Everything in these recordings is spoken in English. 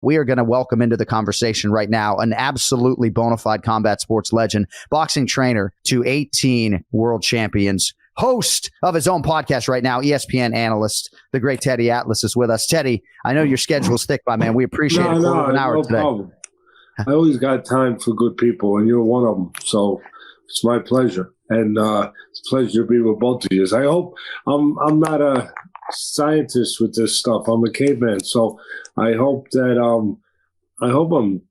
We are going to welcome into the conversation right now an absolutely bona fide combat sports legend, boxing trainer to 18 world champions, host of his own podcast right now, ESPN analyst, the great Teddy Atlas is with us. Teddy, I know your schedule's thick, my man. We appreciate it. An hour today. Problem. I always got time for good people, and you're one of them. So it's my pleasure, and it's a pleasure to be with both of you. I hope I'm not a scientist with this stuff. I'm a caveman, so I hope I'm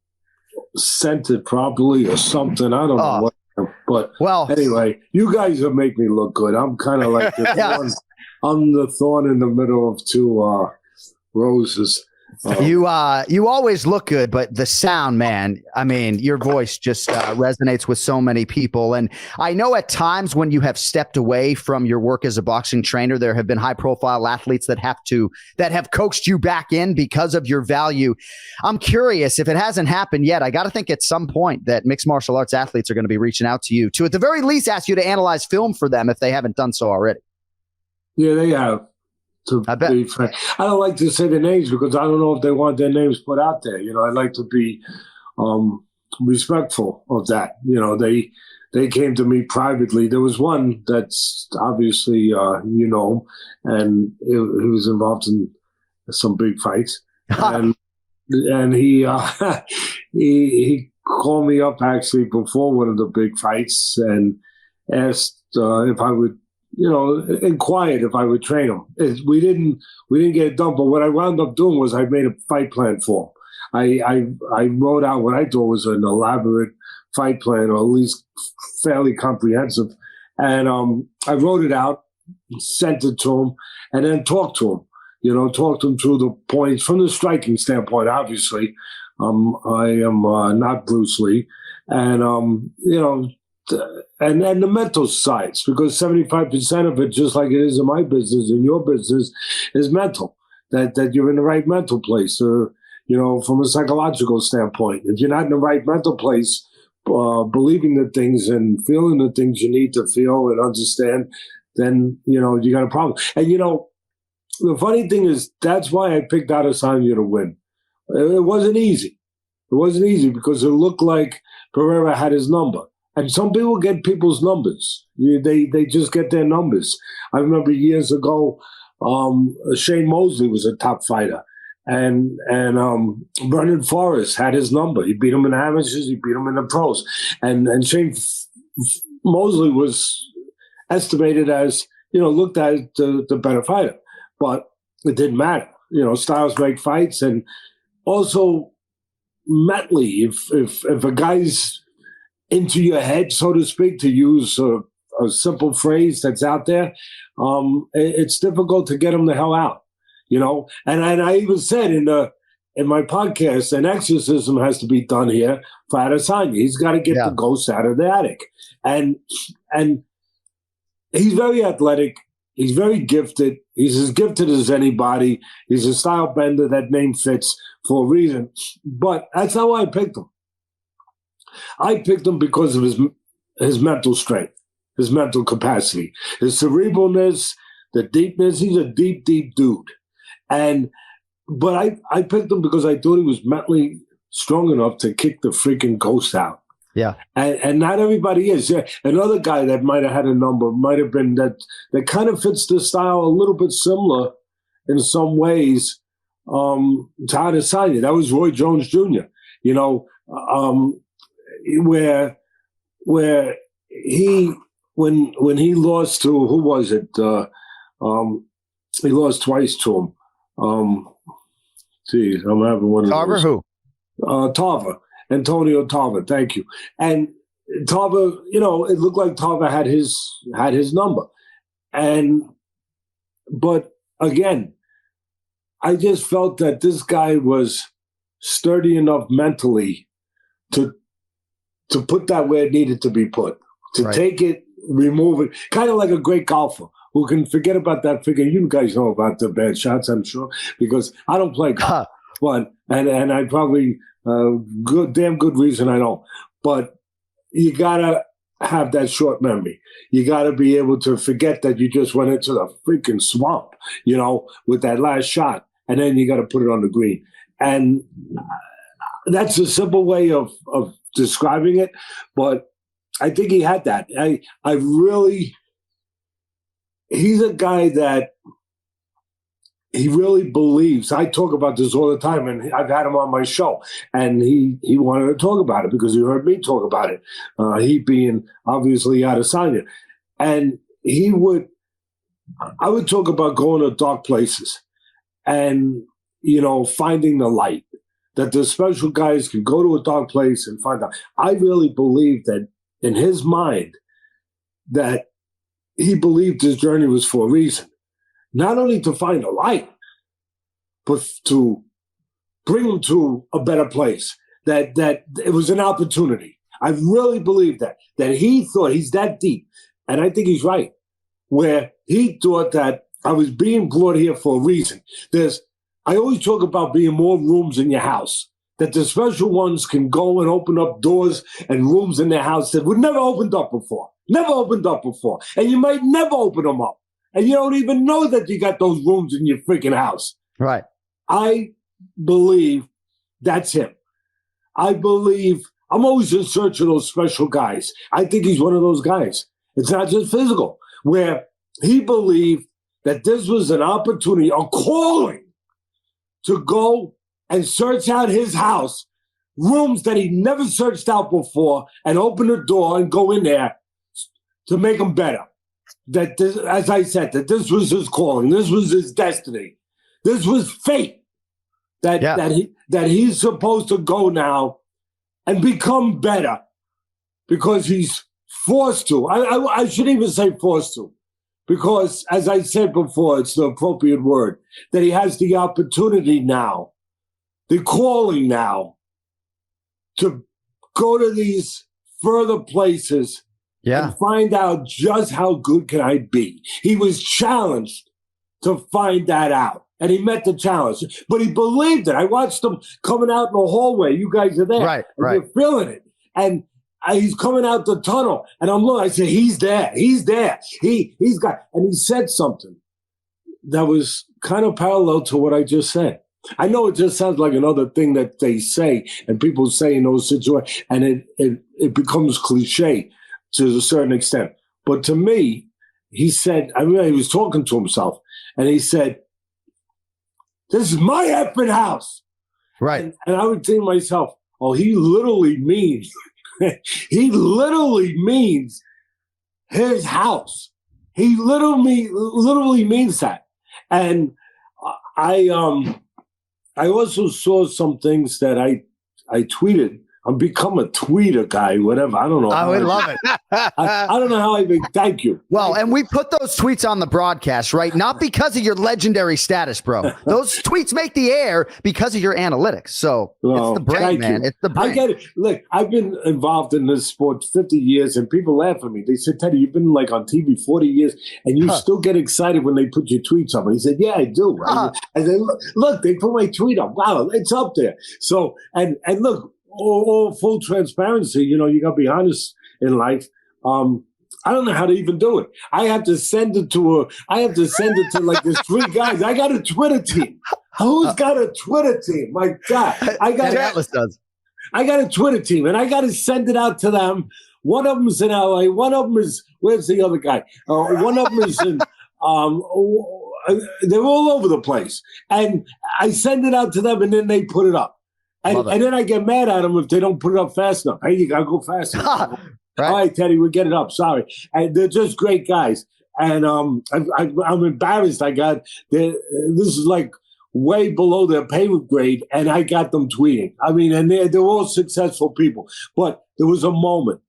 scented properly or something. I don't know what. But anyway, you guys will make me look good. I'm kind of like I'm the thorn in the middle of two roses. You always look good, but the sound, man, I mean, your voice just resonates with so many people. And I know at times when you have stepped away from your work as a boxing trainer, there have been high profile athletes that have coaxed you back in because of your value. I'm curious, if it hasn't happened yet, I got to think at some point that mixed martial arts athletes are going to be reaching out to you to, at the very least, ask you to analyze film for them if they haven't done so already. Yeah, they have. I don't like to say their names because I don't know if they want their names put out there. You know, I like to be respectful of that. You know, they came to me privately. There was one that's obviously, and he was involved in some big fights. and he he called me up actually before one of the big fights and asked if I would, inquired if I would train him. We didn't get it done, but what I wound up doing was I made a fight plan for him. I wrote out what I thought was an elaborate fight plan, or at least fairly comprehensive. And I wrote it out, sent it to him, and then talked to him. Talked to him through the points from the striking standpoint, obviously. I am not Bruce Lee. And, and the mental sides, because 75% of it, just like it is in my business, in your business, is mental. That you're in the right mental place, or from a psychological standpoint. If you're not in the right mental place, believing the things and feeling the things you need to feel and understand, then you got a problem. And the funny thing is, that's why I picked Adesanya to win. It wasn't easy. It wasn't easy because it looked like Pereira had his number. And some people get people's numbers. They just get their numbers. I remember years ago, Shane Mosley was a top fighter. And Brendan Forrest had his number. He beat him in the amateurs. He beat him in the pros. And Shane Mosley was estimated as, looked at the better fighter. But it didn't matter. Styles make fights. And also, mentally, if a guy's into your head, so to speak, to use a simple phrase that's out there, it's difficult to get him the hell out, And I even said in my podcast, an exorcism has to be done here for Adesanya. He's got to get the ghost out of the attic, and he's very athletic. He's very gifted. He's as gifted as anybody. He's a style bender. That name fits for a reason. But that's not why I picked him. I picked him because of his mental strength, his mental capacity, his cerebralness, the deepness. He's a deep, deep dude. But I picked him because I thought he was mentally strong enough to kick the freaking ghost out. Yeah. And not everybody is. Yeah. Another guy that might have had a number might have been that kind of fits the style a little bit similar in some ways to Adesanya. That was Roy Jones Jr., where he when he lost to, who was it? He lost twice to him. I'm having one of Tarver, those. Who? Tarver. Antonio Tarver, thank you. And Tarver, it looked like Tarver had his number. But again, I just felt that this guy was sturdy enough mentally to put that where it needed to be put, to take it, remove it, kind of like a great golfer who can forget about that figure. You guys know about the bad shots, I'm sure, because I don't play golf. But and I probably damn good reason I don't. But you gotta have that short memory. You gotta be able to forget that you just went into the freaking swamp, with that last shot, and then you gotta put it on the green. And that's a simple way of describing it, but I think he had that. He's a guy that he really believes. I talk about this all the time, and I've had him on my show, and he wanted to talk about it because he heard me talk about it. He being obviously Adesanya, and I would talk about going to dark places and, finding the light, that the special guys can go to a dark place and find out. I really believe that in his mind that he believed his journey was for a reason. Not only to find a light, but to bring him to a better place, that it was an opportunity. I really believe that he thought he's that deep. And I think he's right, where he thought that I was being brought here for a reason. I always talk about being more rooms in your house, that the special ones can go and open up doors and rooms in their house that were never opened up before. And you might never open them up. And you don't even know that you got those rooms in your freaking house. Right. I believe that's him. I believe I'm always in search of those special guys. I think he's one of those guys. It's not just physical, where he believed that this was an opportunity, a calling to go and search out his house, rooms that he never searched out before, and open the door and go in there to make them better. That this, as I said, that this was his calling, this was his destiny, this was fate. That he's supposed to go now and become better because he's forced to. I shouldn't even say forced to, because as I said before, it's the appropriate word, that he has the opportunity now, the calling now, to go to these further places. And find out just how good can I be. He was challenged to find that out. And he met the challenge. But he believed it. I watched him coming out in the hallway. You guys are there. Right. You're feeling it. And he's coming out the tunnel. And I'm looking. I said, he's there. He's there. He's got. And he said something that was kind of parallel to what I just said. I know it just sounds like another thing that they say and people say in those situations. And it becomes cliche to a certain extent. But to me, he said, he was talking to himself, and he said, this is my effing house. Right. And I would think to myself, oh, he literally means his house. He literally means that. And I also saw some things that I tweeted. I'm become a tweeter guy, whatever. I don't know. I would love it. I don't know how I think. Thank you. Well, and we put those tweets on the broadcast, right? Not because of your legendary status, bro. Those tweets make the air because of your analytics. So it's the brain, man. It's the brain. I get it. Look, I've been involved in this sport 50 years, and people laugh at me. They said, Teddy, you've been like on TV 40 years, and you still get excited when they put your tweets up. And he said, yeah, I do. I said, look, they put my tweet up. Wow, it's up there. So, and look, all full transparency, you got to be honest in life. I don't know how to even do it. I have to send it to like there's 3 guys. I got a Twitter team. Who's got a Twitter team? My God. Atlas does. I got a Twitter team, and I got to send it out to them. One of them is in LA. One of them is, where's the other guy? One of them is in, they're all over the place. And I send it out to them, and then they put it up. And then I get mad at them if they don't put it up fast enough. Hey, you got to go fast enough. Right. All right, Teddy, we'll get it up. Sorry. And they're just great guys. And I'm embarrassed. This is like way below their pay grade, and I got them tweeting. I mean, and they're all successful people. But there was a moment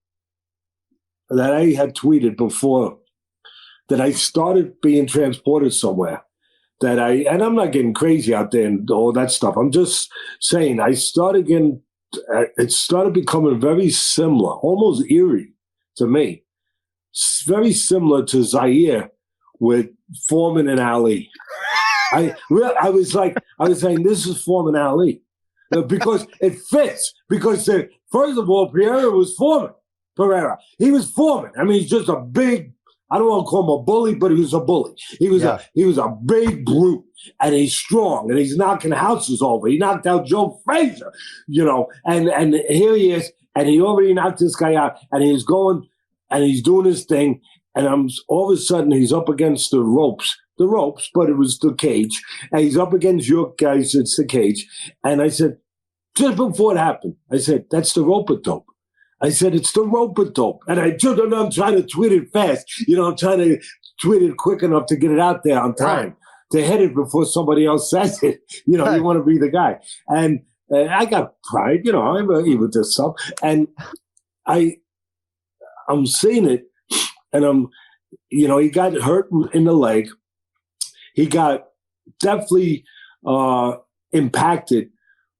that I had tweeted before that I started being transported somewhere. And I'm not getting crazy out there and all that stuff. I'm just saying it started becoming very similar, almost eerie to me. Very similar to Zaire with Foreman and Ali. I was saying, this is Foreman and Ali. Because it fits. Because first of all, Pereira was Foreman. He was Foreman. I mean, he's just a big I don't want to call him a bully, but he was a bully. He was a big brute, and he's strong, and he's knocking houses over. He knocked out Joe Frazier, and here he is, and he already knocked this guy out, and he's going, and he's doing his thing, and all of a sudden he's up against the ropes, but it was the cage, and he's up against your guys, it's the cage, and I said, just before it happened, I said, that's the rope-a-dope. I said, it's the rope-a-dope. And I'm trying to tweet it fast. I'm trying to tweet it quick enough to get it out there on time, to hit it before somebody else says it. You want to be the guy. And I got pride, I'm with this stuff. And I'm seeing it, and he got hurt in the leg. He got definitely impacted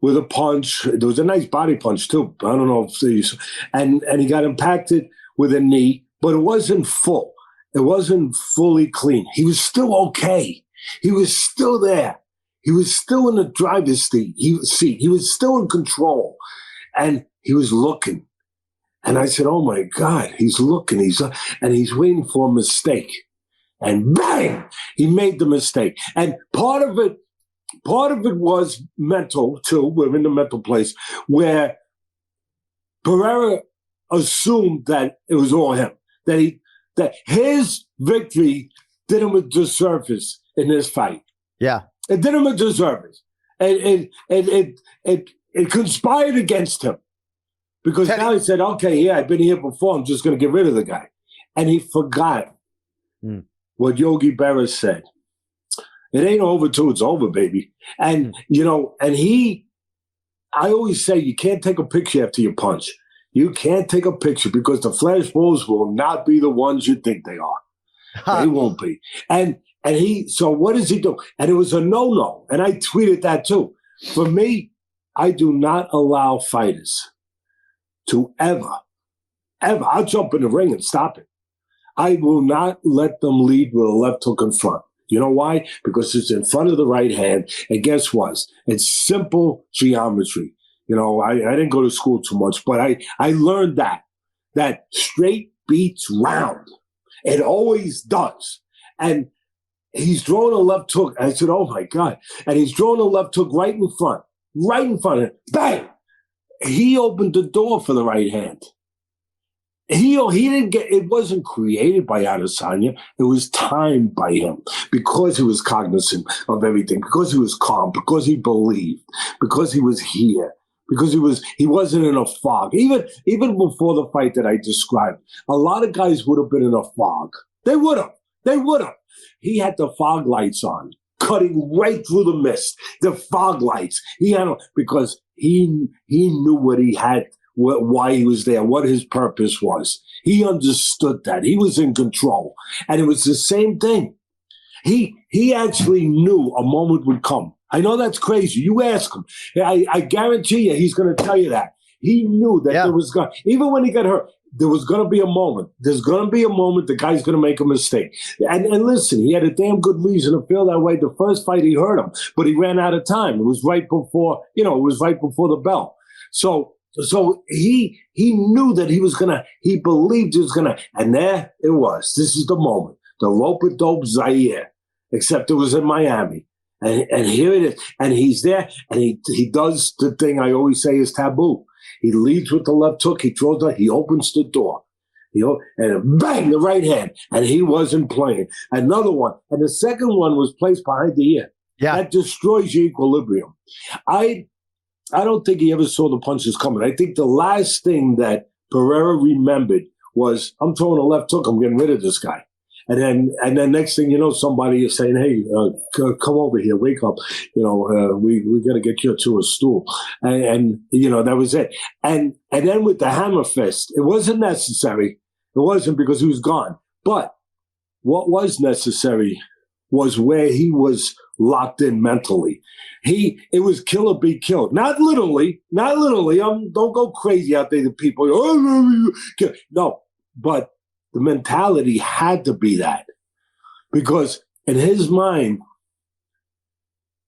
with a punch. There was a nice body punch too. I don't know if these, and he got impacted with a knee, but it wasn't full. It wasn't fully clean. He was still okay. He was still there. He was still in the driver's seat. He was still in control, and he was looking. And I said, "Oh my God, he's looking. He's waiting for a mistake." And bang, he made the mistake. And part of it was mental too. We're in the mental place where Pereira assumed that it was all him, that his victory did him a disservice in this fight. Yeah, it did him a disservice. It conspired against him, because now he said, "Okay, yeah, I've been here before. I'm just going to get rid of the guy," and he forgot what Yogi Berra said. It ain't over till it's over, baby. And, I always say you can't take a picture after you punch. You can't take a picture, because the flash balls will not be the ones you think they are. They won't be. So what does he do? And it was a no-no. And I tweeted that too. For me, I do not allow fighters to ever, I'll jump in the ring and stop it. I will not let them lead with a left hook in front. You know why? Because it's in front of the right hand. And guess what? It's simple geometry. I didn't go to school too much, but I learned that straight beats round. It always does. And he's throwing a left hook. I said, "Oh my God." And he's throwing a left hook right in front of him. Bang! He opened the door for the right hand. He didn't get, it wasn't created by Adesanya. It was timed by him, because he was cognizant of everything, because he was calm, because he believed, because he was here, because he wasn't in a fog. Even before the fight that I described, a lot of guys would have been in a fog. They would have. He had the fog lights on, cutting right through the mist. The fog lights. Because he knew what he had, why he was there, what his purpose was. He understood that. He was in control. And it was the same thing. He actually knew a moment would come. I know that's crazy. You ask him. I guarantee you he's going to tell you that. He knew that there was going, even when he got hurt, there was going to be a moment. There's going to be a moment the guy's going to make a mistake. And listen, he had a damn good reason to feel that way. The first fight he hurt him, but he ran out of time. It was right before, the bell. So he knew that he believed he was gonna, and there it was. This is the moment. The rope-a-dope Zaire, except it was in Miami. And here it is. And he's there, and he does the thing I always say is taboo. He leads with the left hook, he opens the door. And bang, the right hand. And he wasn't playing. Another one. And the second one was placed behind the ear. Yeah. That destroys your equilibrium. I don't think he ever saw the punches coming. I think the last thing that Pereira remembered was, I'm throwing a left hook, I'm getting rid of this guy. And then next thing you know, somebody is saying, "Hey, come over here, wake up. We got to get you to a stool." And that was it. And then with the hammer fist, it wasn't necessary. It wasn't, because he was gone. But what was necessary was where he was locked in mentally. It was kill or be killed. Not literally. Don't go crazy out there to people. No, but the mentality had to be that, because in his mind,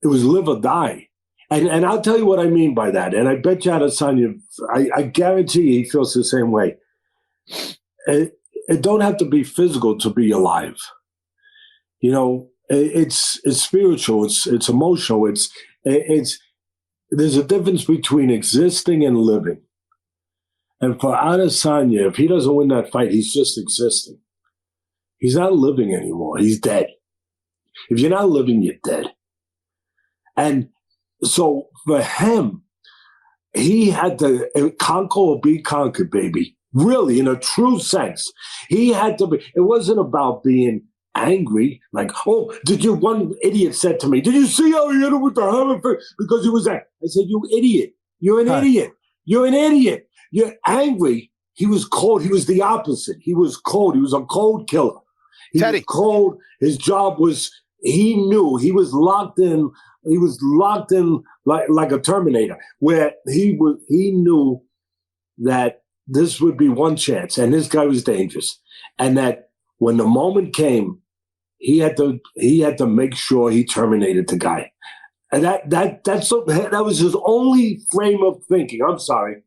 it was live or die. And I'll tell you what I mean by that. And I bet you Adesanya, I guarantee you he feels the same way. it don't have to be physical to be alive. You know, it's spiritual, it's emotional, it's there's a difference between existing and living. And for Adesanya, if he doesn't win that fight, he's just existing. He's not living anymore. He's dead. If you're not living, you're dead. And so for him, he had to conquer or be conquered, baby. Really, in a true sense. He had to be. It wasn't about being angry. Like, oh, one idiot said to me, did you see how he hit him with the hammer? Because he was that. I said, you idiot. You're an idiot. You're an idiot. You're angry. He was cold. He was the opposite. He was cold. He was a cold killer. He was cold. His job was, he knew he was locked in. He was locked in like a Terminator, where he knew that this would be one chance, and this guy was dangerous, and that when the moment came, he had to make sure he terminated the guy, and that was his only frame of thinking. I'm sorry.